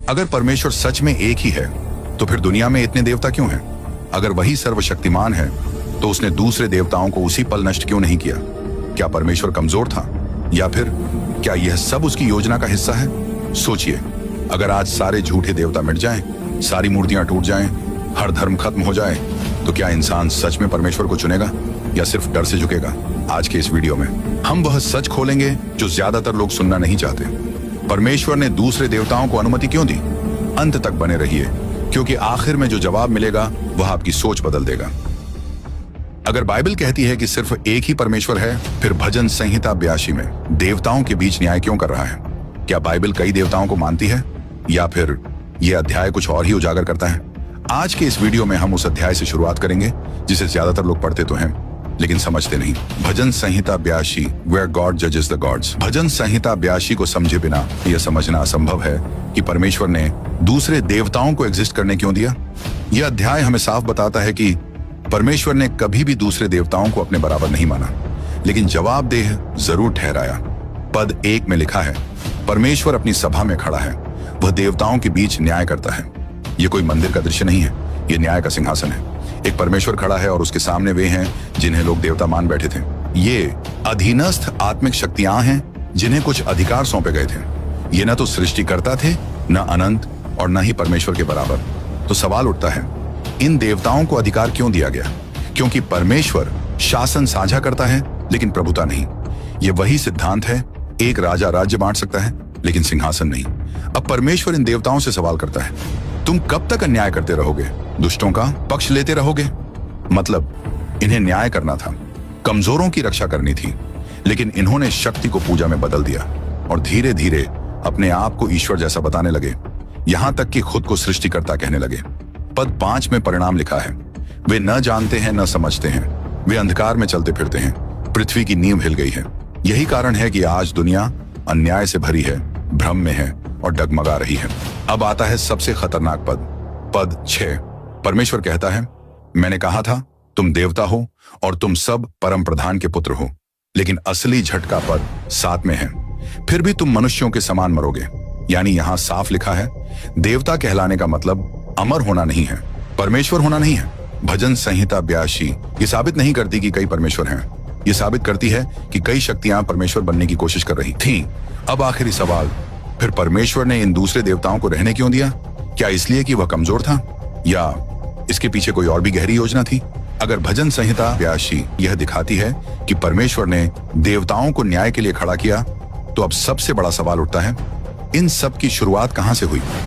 अगर परमेश्वर सच में एक ही है तो फिर दुनिया में इतने देवता क्यों हैं? अगर वही सर्वशक्तिमान है तो उसने दूसरे देवताओं को उसी पल नष्ट क्यों नहीं किया? क्या परमेश्वर कमजोर था या फिर क्या यह सब उसकी योजना का हिस्सा है? सोचिए, अगर आज सारे झूठे देवता मिट जाएं, सारी मूर्तियां टूट जाएं, हर धर्म खत्म हो जाए, तो क्या इंसान सच में परमेश्वर को चुनेगा या सिर्फ डर से झुकेगा? आज के इस वीडियो में हम वह सच खोलेंगे जो ज्यादातर लोग सुनना नहीं चाहते। परमेश्वर ने दूसरे देवताओं को अनुमति क्यों दी? अंत तक बने रहिए, क्योंकि आखिर में जो जवाब मिलेगा वह आपकी सोच बदल देगा। अगर बाइबल कहती है कि सिर्फ एक ही परमेश्वर है, फिर भजन संहिता 82 में देवताओं के बीच न्याय क्यों कर रहा है? क्या बाइबल कई देवताओं को मानती है या फिर यह अध्याय कुछ और ही उजागर करता है? आज के इस वीडियो में हम उस अध्याय से शुरुआत करेंगे जिसे ज्यादातर लोग पढ़ते तो हैं लेकिन समझते नहीं। भजन संहिता 82, वेयर गॉड जजेस द गॉड्स। भजन संहिता 82 को समझे बिना यह समझना असंभव है कि परमेश्वर ने दूसरे देवताओं को एग्जिस्ट करने क्यों दिया। यह अध्याय हमें साफ बताता है कि परमेश्वर ने कभी भी दूसरे देवताओं को अपने बराबर नहीं माना, लेकिन जवाबदेह जरूर ठहराया। पद 1 में लिखा है, परमेश्वर अपनी सभा में खड़ा है, वह देवताओं के बीच न्याय करता है। यह कोई मंदिर का दृश्य नहीं है, यह न्याय का सिंहासन है। एक परमेश्वर खड़ा है और उसके सामने वे हैं जिन्हें लोग देवता मान बैठे थे। ये अधीनस्थ आत्मिक शक्तियां हैं जिन्हें कुछ अधिकार सौंपे गए थे। ये न तो सृष्टिकर्ता थे, न अनंत और न ही परमेश्वर के बराबर। तो सवाल उठता है, इन देवताओं को अधिकार क्यों दिया गया? क्योंकि परमेश्वर शासन साझा करता है लेकिन प्रभुता नहीं। ये वही सिद्धांत है, एक राजा राज्य बांट सकता है लेकिन सिंहासन नहीं। अब परमेश्वर इन देवताओं से सवाल करता है, तुम कब तक अन्याय करते रहोगे? दुष्टों का पक्ष लेते रहोगे? मतलब इन्हें न्याय करना था, कमजोरों की रक्षा करनी थी, लेकिन इन्होंने शक्ति को पूजा में बदल दिया और धीरे धीरे अपने आप को ईश्वर जैसा बताने लगे, यहां तक कि खुद को सृष्टिकर्ता कहने लगे। पद 5 में परिणाम लिखा है, वे न जानते हैं न समझते हैं, वे अंधकार में चलते फिरते हैं, पृथ्वी की नींव हिल गई है। यही कारण है कि आज दुनिया अन्याय से भरी है, भ्रम में है और डगमगा रही है। अब आता है सबसे खतरनाक पद 6। परमेश्वर कहता है, मैंने कहा था तुम देवता हो और तुम सब परम प्रधान के पुत्र हो। लेकिन असली झटका पद 7 में है, फिर भी तुम मनुष्यों के समान मरोगे। यानी यहां साफ लिखा है, देवता कहलाने का मतलब अमर होना नहीं है, परमेश्वर होना नहीं है। भजन संहिता 82 ये साबित नहीं करती कि कई परमेश्वर हैं, ये साबित करती है कि कई शक्तियां परमेश्वर बनने की कोशिश कर रही थीं। अब आखिरी सवाल, फिर परमेश्वर ने इन दूसरे देवताओं को रहने क्यों दिया? क्या इसलिए कि वह कमजोर था या इसके पीछे कोई और भी गहरी योजना थी? अगर भजन संहिता 82 यह दिखाती है कि परमेश्वर ने देवताओं को न्याय के लिए खड़ा किया, तो अब सबसे बड़ा सवाल उठता है, इन सब की शुरुआत कहां से हुई?